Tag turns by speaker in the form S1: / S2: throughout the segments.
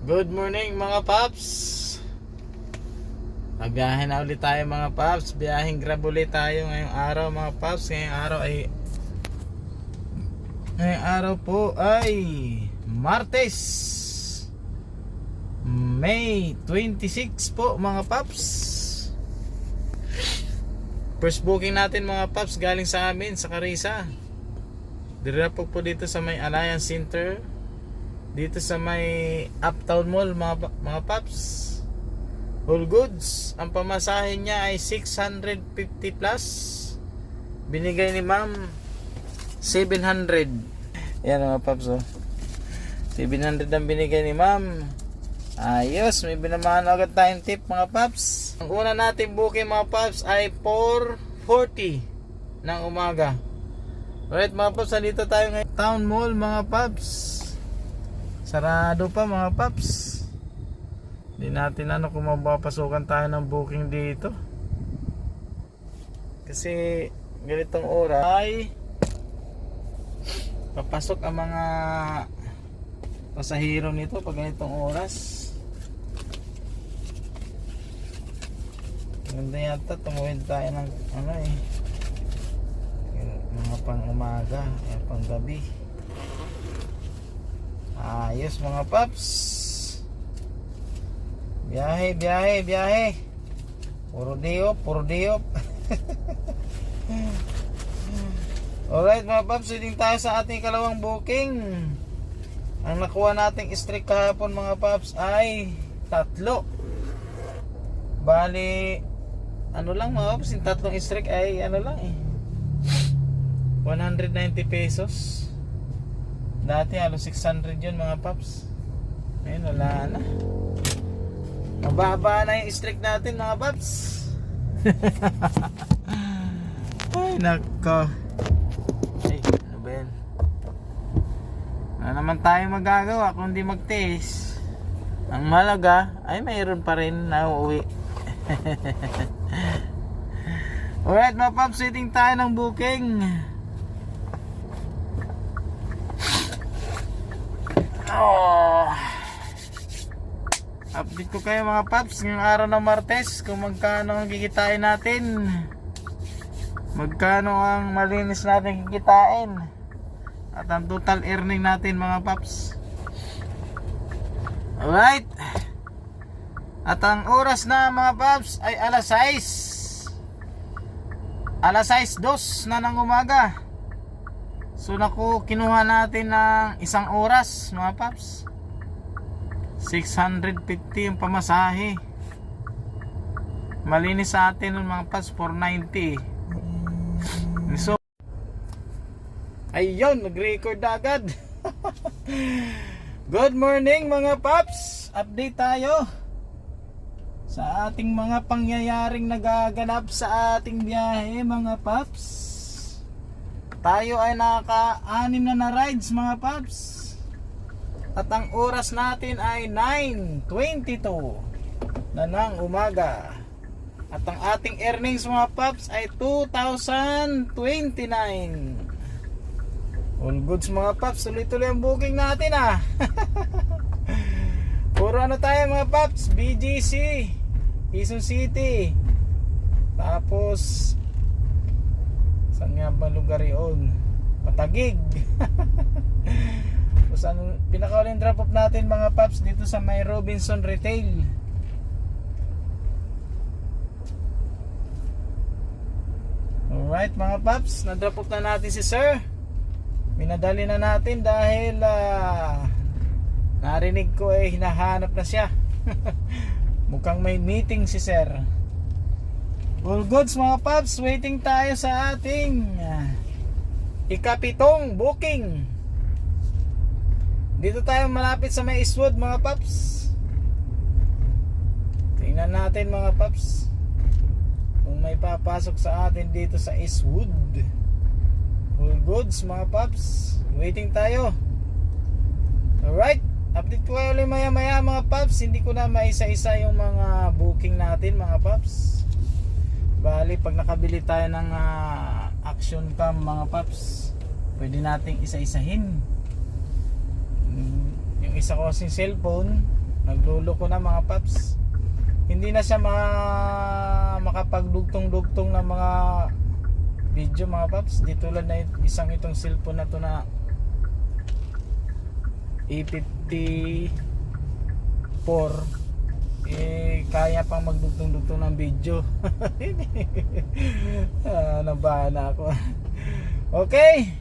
S1: Good morning mga paps. Biyahe na ulit tayo mga paps. Biyaheng grab ulit tayo ngayong araw mga paps. Ngayong araw po ay Martes, May 26 po mga paps. First booking natin mga paps galing sa amin sa Carissa. Dirapog po dito sa may Alliance Center, dito sa may Uptown Mall mga paps. All goods. Ang pamasahe niya ay 650 plus. Binigay ni ma'am 700. Yan mga paps oh. 700 ang binigay ni ma'am. Ayos, may binamahan agad tayong tip mga paps. Ang una natin booking mga paps ay 4:40 ng umaga. Alright mga paps, nandito tayo ngayon Town Mall mga paps. Sarado pa mga paps. Hindi natin kung mapapasukan tayo ng booking dito. Kasi ganitong oras ay papasok ang mga pasahero nito pag ganitong oras. Ganda yata, tumuwid tayo ng mga pang umaga, pang gabi. Ayos mga paps. Biyahe. Puro diop. Alright mga paps, heading tayo sa ating ikalawang booking. Ang nakuha nating streak kahapon mga paps ay 3. Bali, lang mga paps, yung 3 streak ay 190 pesos. Dati halos 600 yun mga paps. Ngayon wala na. Mababa na yung streak natin mga paps. Ay nako. Ay, ano ba yan? Wala naman tayo magagawa kundi mag-taste. Ang malaga ay mayroon pa rin na uuwi. Alright mga paps, waiting tayo ng booking. Update ko kayo mga paps ngayong araw ng Martes kung magkano ang kikitain natin, magkano ang malinis natin kikitain, at ang total earning natin mga paps. Alright, at ang oras na mga paps ay alas 6:02 na ng umaga. So kinuha natin ng isang oras mga paps. 650 yung pamasahe. Malinis sa atin ng mga paps 490. So ayun, nag-record agad. Good morning mga paps. Update tayo sa ating mga pangyayaring nagaganap sa ating biyahe mga paps. Tayo ay naka-6 na rides mga paps. At ang oras natin ay 9:22 na ng umaga. At ang ating earnings mga paps ay 2,029. All goods mga paps. Tuloy-tuloy ang booking natin Puro tayo mga paps. BGC, Quezon City. Tapos saan nga ba lugar yun? Patagig. Pinakawaling drop off natin mga paps dito sa may Robinson Retail. Alright mga paps, na-drop off na natin si sir. Minadali na natin dahil narinig ko hinahanap na siya. Mukhang may meeting si sir. All goods mga paps, waiting tayo sa ating ikapitong booking. Dito tayo malapit sa may Eastwood mga paps. Tingnan natin mga paps kung may papasok sa atin dito sa Eastwood. All goods mga paps, waiting tayo. Alright, update ko kayo ulit maya mga paps. Hindi ko na maisa-isa yung mga booking natin mga paps. Bali pag nakabili tayo ng action cam mga paps, pwede nating isa-isahin. Yung isa ko kasing cellphone Nagluloko na mga paps. Hindi na siya makapagdugtong-dugtong ng mga video mga paps. Di tulad na isang itong cellphone na to na E54, kaya pang magdugtong-dugtong ng video. Nabahan ako. Okay,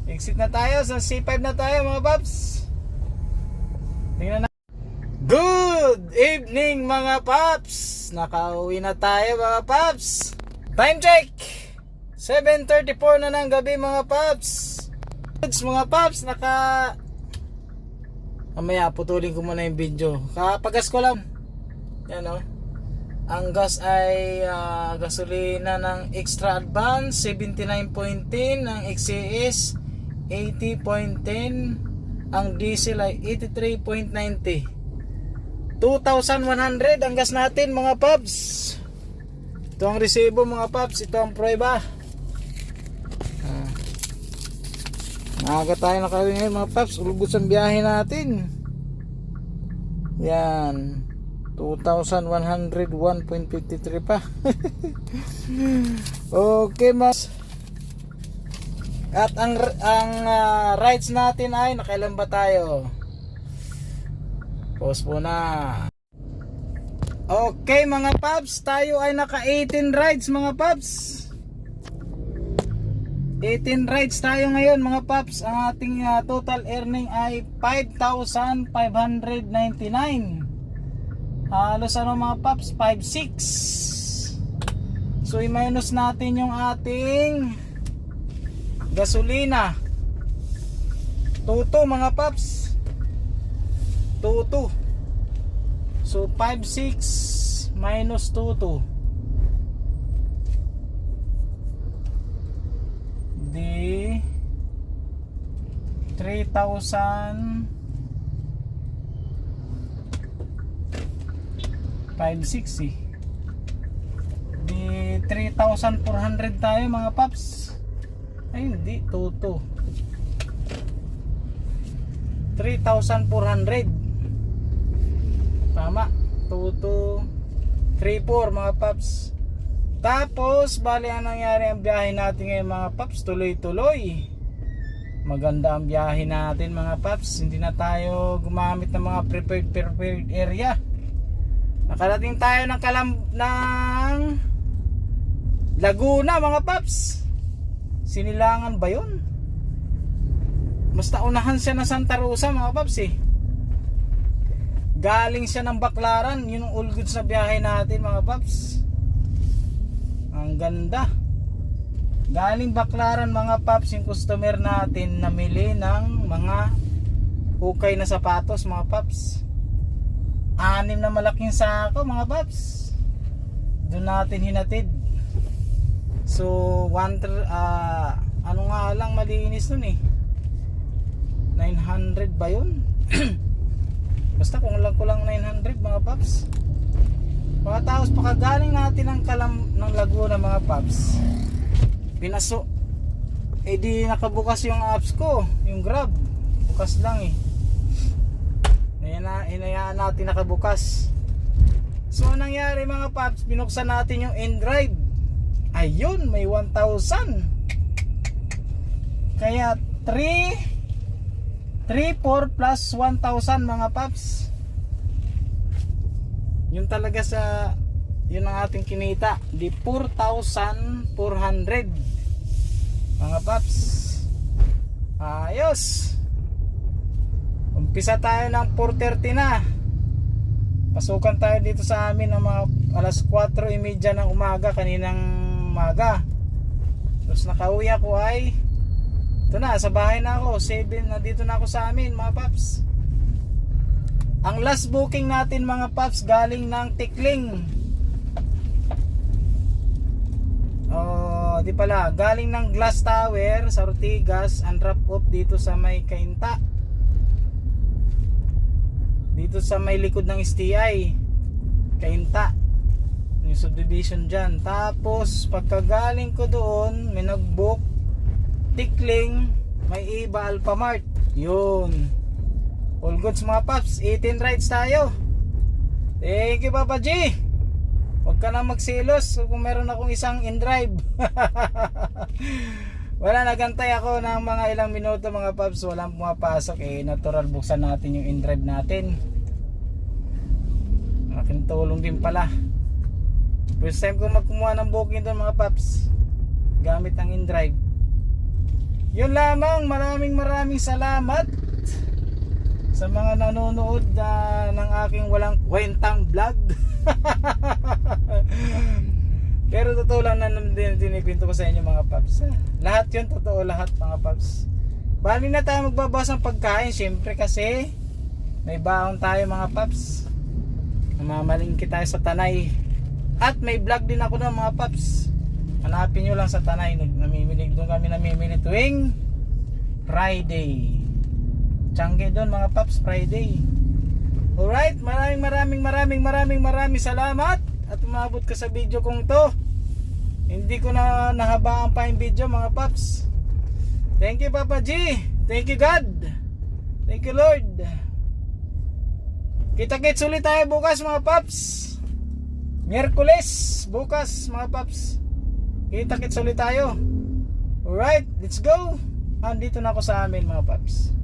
S1: exit na tayo sa C5 na tayo mga paps. Tingnan na. Good evening mga paps. Nakauwi na tayo mga paps. Time check 7:34 na ng gabi mga paps. Goods mga paps, mamaya putulin ko muna yung video. Kapagas ko lang. Yan o. Ang gas ay gasolina ng Extra Advance 79.10, ng XCS 80.10, ang diesel ay 83.90. 2,100 ang gas natin mga paps. Ito ang resibo mga paps. Ito ang prueba. Maaga tayo nakawin ngayon mga paps. Ulubos ang biyahe natin. Yan 2,101.53 pa. Okay mas. At ang rides natin ay nakailan ba tayo? Pause po na. Okay mga paps, tayo ay naka 18 rides mga paps. 18 rides tayo ngayon mga paps. Ang ating total earning ay 5,599. Halos ano mga paps, 5,600. So i-minus natin yung ating gasolina. Tuto mga paps. Tuto. So 5,600 minus tuto. Di 3,560. Di 3,400 tayo mga paps. Ay hindi, tuto 3,400. Tama, 2,2,3,4 mga paps. Tapos bali ang nangyari ang biyahe natin ngayon mga paps, tuloy-tuloy. Maganda ang biyahe natin mga paps. Hindi na tayo gumamit ng mga prepared area. Nakarating tayo ng ng Laguna mga paps. Sinilangan ba yun? Basta unahan siya na Santa Rosa mga paps eh. Galing siya ng Baclaran. Yun ang all goods na biyahe natin mga paps. Ang ganda. Galing Baclaran mga paps yung customer natin namili ng mga hukay na sapatos mga paps. 6 na malaking sako mga paps. Doon natin hinatid. So ano nga lang malinis nun eh, 900 ba yun? Basta kung lang ko lang 900 mga paps. Pagkatapos pakagaling natin ng Laguna mga paps, pinaso di nakabukas yung apps ko, yung Grab bukas lang eh. Hinayaan natin nakabukas. So anong nangyari mga paps, binuksan natin yung InDrive. Ayun, may 1,000. Kaya 3,4 plus 1,000 mga paps. Yun talaga yun ang ating kinita. Di 4,400 mga paps. Ayos. Umpisa tayo ng 4:30 na. Pasukan tayo dito sa amin ng mga alas 4:30 ng umaga kaninang umaga. Tapos nakauwi ako ay ito na, sa bahay na ako. 7 na dito na ako sa amin mga paps. Ang last booking natin mga paps galing ng Tikling. Di pala, galing ng Glass Tower sa Ortigas, and drop off dito sa may Cainta. Dito sa may likod ng STI Cainta, yung subdivision dyan. Tapos pagkagaling ko doon, may nagbook Tikling, may iba Alphamart. Yun. All goods mga paps, 18 rides tayo. Thank you Papa G. Huwag ka na magsilos kung meron akong isang in-drive. Wala, nagantay ako ng mga ilang minuto mga paps, walang pumapasok. Natural, buksan natin yung in-drive natin. Aking tulong din pala. First time ko magkumuha ng booking doon mga paps, gamit ang in-drive. Yun lamang, maraming salamat sa mga nanonood ng aking walang kwentang vlog. Pero totoo lang na dinikwento ko sa inyo mga paps. Lahat yun, totoo lahat mga paps. Bali na tayo magbabawas ng pagkain, syempre kasi may baon tayo mga paps. Namamalingki tayo sa Tanay. At may vlog din ako ng mga paps. Hanapin nyo lang sa Tanay. Doon kami namimili tuwing Friday. Tiyangge doon mga paps, Friday. Alright, maraming salamat. At umabot ka sa video kong to. Hindi ko na nahabaan pa yung video mga paps. Thank you Papa G. Thank you God. Thank you Lord. Kita-kits ulit tayo bukas mga paps. Miyerkules bukas mga paps. Kita-kits ulit tayo. Alright, let's go. Andito na ako sa amin mga paps.